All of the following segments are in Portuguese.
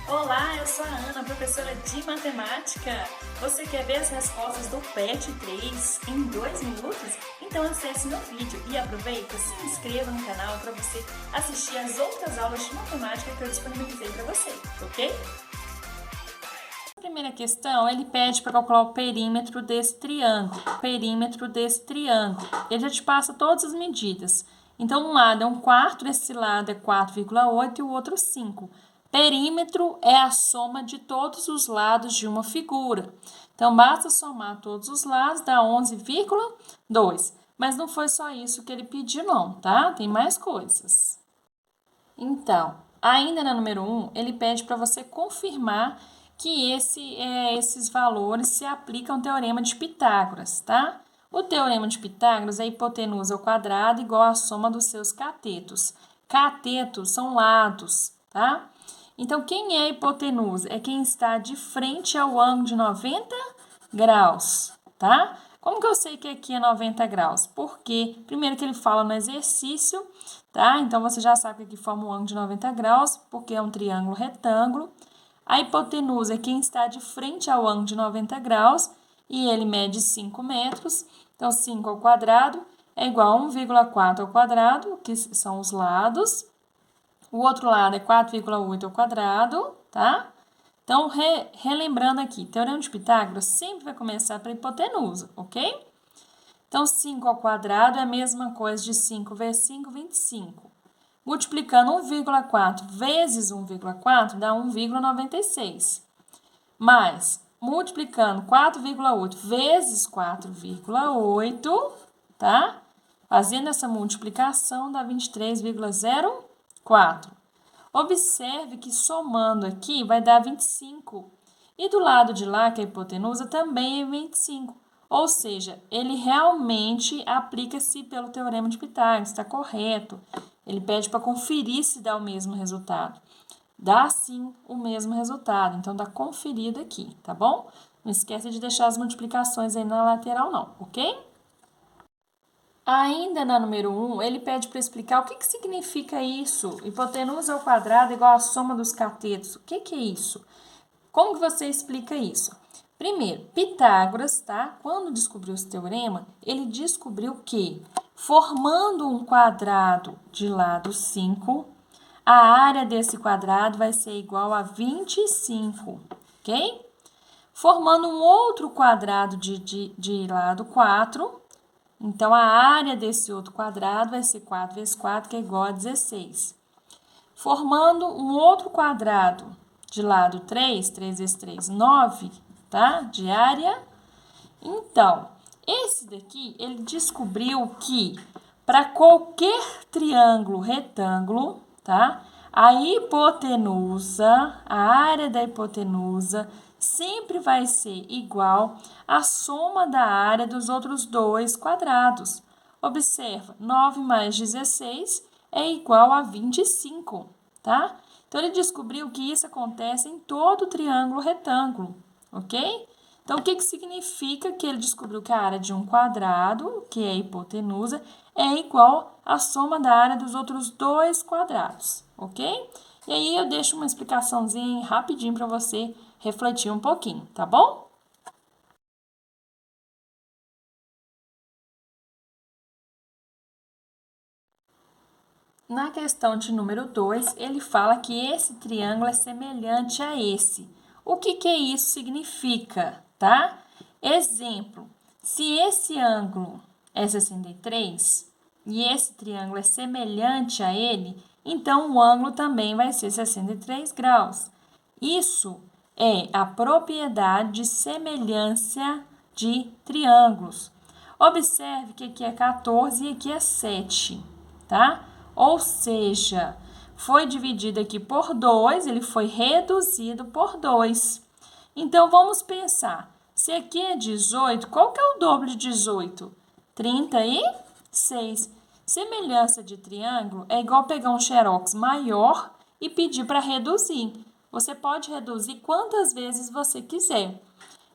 Olá, eu sou a Ana, professora de matemática. Você quer ver as respostas do PET 3 em 2 minutos? Então acesse no vídeo e aproveita, se inscreva no canal para você assistir as outras aulas de matemática que eu disponibilizei para você, ok? A primeira questão, ele pede para calcular o perímetro desse triângulo. Ele já te passa todas as medidas. Então, um lado é 1/4, esse lado é 4,8 e o outro 5. Perímetro é a soma de todos os lados de uma figura. Então, basta somar todos os lados, dá 11,2. Mas não foi só isso que ele pediu, não, tá? Tem mais coisas. Então, ainda na número 1, ele pede para você confirmar que esses valores se aplicam ao teorema de Pitágoras, tá? O teorema de Pitágoras é a hipotenusa ao quadrado igual à soma dos seus catetos. Catetos são lados, tá? Então, quem é a hipotenusa? É quem está de frente ao ângulo de 90 graus, tá? Como que eu sei que aqui é 90 graus? Porque, primeiro que ele fala no exercício, tá? Então, você já sabe que aqui forma um ângulo de 90 graus, porque é um triângulo retângulo. A hipotenusa é quem está de frente ao ângulo de 90 graus, e ele mede 5 metros. Então, 5 ao quadrado é igual a 1,4 ao quadrado, que são os lados. O outro lado é 4,8 ao quadrado, tá? Então, relembrando aqui, teorema de Pitágoras sempre vai começar pela hipotenusa, ok? Então, 5 ao quadrado é a mesma coisa de 5 vezes 5, 25. Multiplicando 1,4 vezes 1,4 dá 1,96. Mais, multiplicando 4,8 vezes 4,8, tá? Fazendo essa multiplicação dá 23,04. Observe que somando aqui vai dar 25. E do lado de lá, que é a hipotenusa, também é 25. Ou seja, ele realmente aplica-se pelo teorema de Pitágoras, está correto. Ele pede para conferir se dá o mesmo resultado. Dá sim o mesmo resultado, então dá conferido aqui, tá bom? Não esquece de deixar as multiplicações aí na lateral não, ok? Ainda na número 1, ele pede para explicar o que significa isso. Hipotenusa ao quadrado igual à soma dos catetos. O que é isso? Como que você explica isso? Primeiro, Pitágoras, tá? Quando descobriu esse teorema, ele descobriu que, formando um quadrado de lado 5, a área desse quadrado vai ser igual a 25, ok? Formando um outro quadrado de lado 4, então, a área desse outro quadrado vai ser 4 vezes 4, que é igual a 16. Formando um outro quadrado de lado 3, 3 vezes 3, 9, tá? De área. Então, esse daqui, ele descobriu que para qualquer triângulo retângulo, tá? A hipotenusa, a área da hipotenusa, sempre vai ser igual à soma da área dos outros dois quadrados. Observa, 9 mais 16 é igual a 25, tá? Então, ele descobriu que isso acontece em todo triângulo retângulo, ok? Então, o que significa que ele descobriu que a área de um quadrado, que é a hipotenusa, é igual à soma da área dos outros dois quadrados, ok? E aí eu deixo uma explicaçãozinha rapidinho para você refletir um pouquinho, tá bom? Na questão de número 2, ele fala que esse triângulo é semelhante a esse. O que isso significa, tá? Exemplo, se esse ângulo é 63 e esse triângulo é semelhante a ele, então o ângulo também vai ser 63 graus. Isso é a propriedade de semelhança de triângulos. Observe que aqui é 14 e aqui é 7, tá? Ou seja, foi dividido aqui por 2, ele foi reduzido por 2. Então, vamos pensar. Se aqui é 18, qual que é o dobro de 18? 36. Semelhança de triângulo é igual pegar um xerox maior e pedir para reduzir. Você pode reduzir quantas vezes você quiser.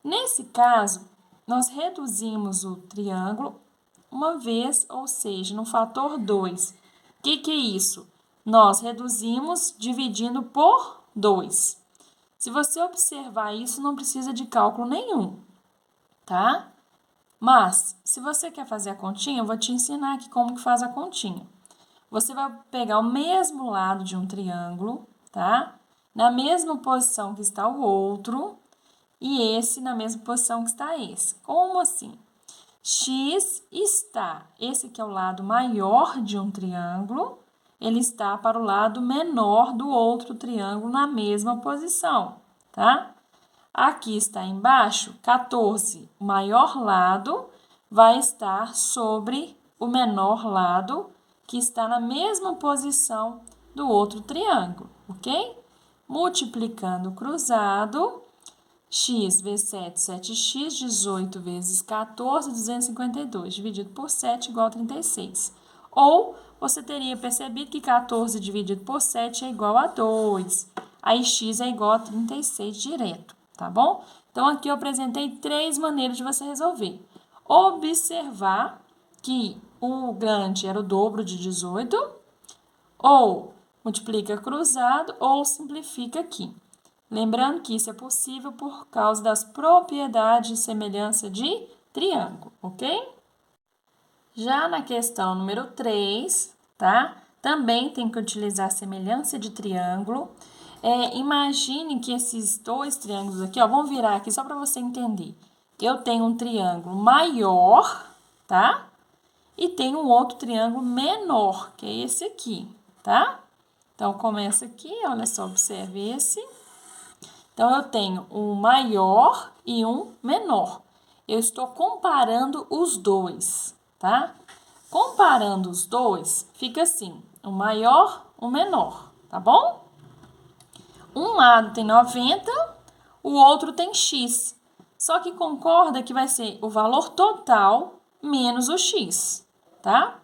Nesse caso, nós reduzimos o triângulo uma vez, ou seja, no fator 2. O que é isso? Nós reduzimos dividindo por 2. Se você observar isso, não precisa de cálculo nenhum, tá? Mas, se você quer fazer a continha, eu vou te ensinar aqui como que faz a continha. Você vai pegar o mesmo lado de um triângulo, tá? Na mesma posição que está o outro, e esse na mesma posição que está esse. Como assim? X está, esse aqui é o lado maior de um triângulo, ele está para o lado menor do outro triângulo na mesma posição, tá? Aqui está embaixo, 14, o maior lado vai estar sobre o menor lado, que está na mesma posição do outro triângulo, ok? Multiplicando o cruzado, x vezes 7, 7x, 18 vezes 14, 252, dividido por 7 igual a 36. Ou você teria percebido que 14 dividido por 7 é igual a 2. Aí x é igual a 36 direto, tá bom? Então, aqui eu apresentei 3 maneiras de você resolver. Observar que o grande era o dobro de 18, ou multiplica cruzado, ou simplifica aqui. Lembrando que isso é possível por causa das propriedades de semelhança de triângulo, ok? Já na questão número 3, tá? Também tem que utilizar a semelhança de triângulo. Imagine que esses dois triângulos aqui, ó, vamos virar aqui só para você entender. Eu tenho um triângulo maior, tá? E tenho um outro triângulo menor, que é esse aqui, tá? Então, começa aqui, olha só, observe esse. Então, eu tenho um maior e um menor. Eu estou comparando os dois, tá? Comparando os dois, fica assim, o maior, o menor, tá bom? Um lado tem 90, o outro tem x. Só que concorda que vai ser o valor total menos o x, tá?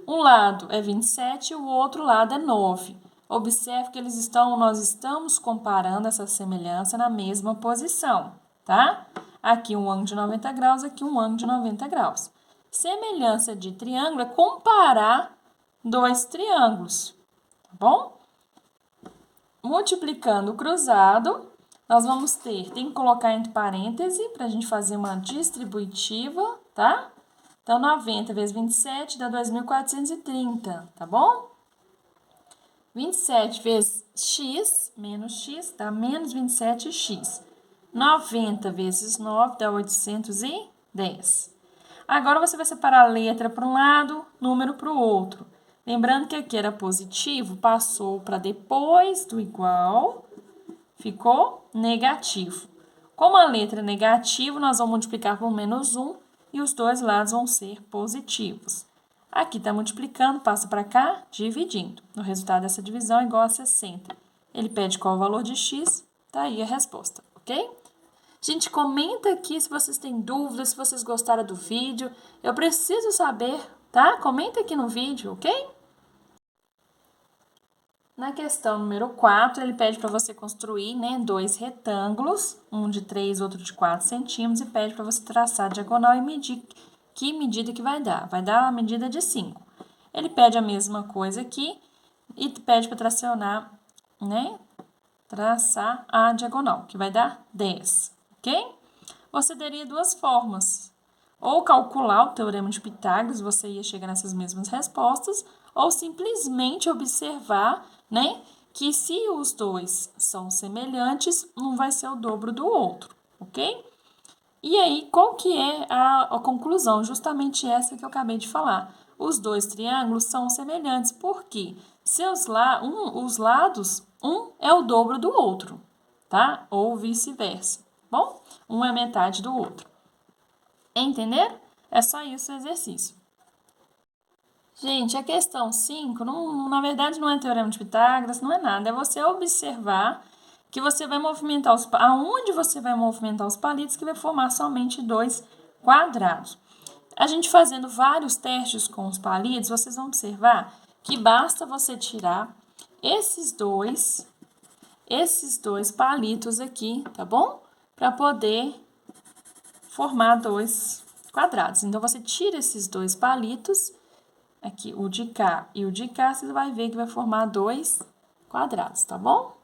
Um lado é 27 e o outro lado é 9. Observe que nós estamos comparando essa semelhança na mesma posição, tá? Aqui um ângulo de 90 graus, aqui um ângulo de 90 graus. Semelhança de triângulo é comparar dois triângulos, tá bom? Multiplicando o cruzado, nós vamos ter, tem que colocar entre parênteses para a gente fazer uma distributiva, tá? Então, 90 vezes 27 dá 2.430, tá bom? 27 vezes x, menos x, dá menos 27x. 90 vezes 9 dá 810. Agora, você vai separar a letra para um lado, número para o outro. Lembrando que aqui era positivo, passou para depois do igual, ficou negativo. Como a letra é negativo, nós vamos multiplicar por menos 1 e os dois lados vão ser positivos. Aqui está multiplicando, passa para cá, dividindo. O resultado dessa divisão é igual a 60. Ele pede qual o valor de x, tá aí a resposta, ok? Gente, comenta aqui se vocês têm dúvidas, se vocês gostaram do vídeo. Eu preciso saber, tá? Comenta aqui no vídeo, ok? Na questão número 4, ele pede para você construir, né, dois retângulos, um de 3, outro de 4 centímetros, e pede para você traçar a diagonal e medir que medida que vai dar. Vai dar a medida de 5. Ele pede a mesma coisa aqui e pede para tracionar, né, traçar a diagonal, que vai dar 10, ok? Você teria duas formas. Ou calcular o teorema de Pitágoras, você ia chegar nessas mesmas respostas, ou simplesmente observar, né, que se os dois são semelhantes, um vai ser o dobro do outro, ok? E aí, qual que é a conclusão? Justamente essa que eu acabei de falar. Os dois triângulos são semelhantes, porque os lados, um é o dobro do outro, tá? Ou vice-versa, bom? Um é metade do outro. Entenderam? É só isso o exercício. Gente, a questão 5, na verdade, não é teorema de Pitágoras, não é nada. É você observar que você vai movimentar aonde você vai movimentar os palitos que vai formar somente dois quadrados. A gente fazendo vários testes com os palitos, vocês vão observar que basta você tirar esses dois palitos aqui, tá bom? Para poder formar dois quadrados. Então, você tira esses dois palitos, aqui o de cá e o de cá, você vai ver que vai formar dois quadrados, tá bom?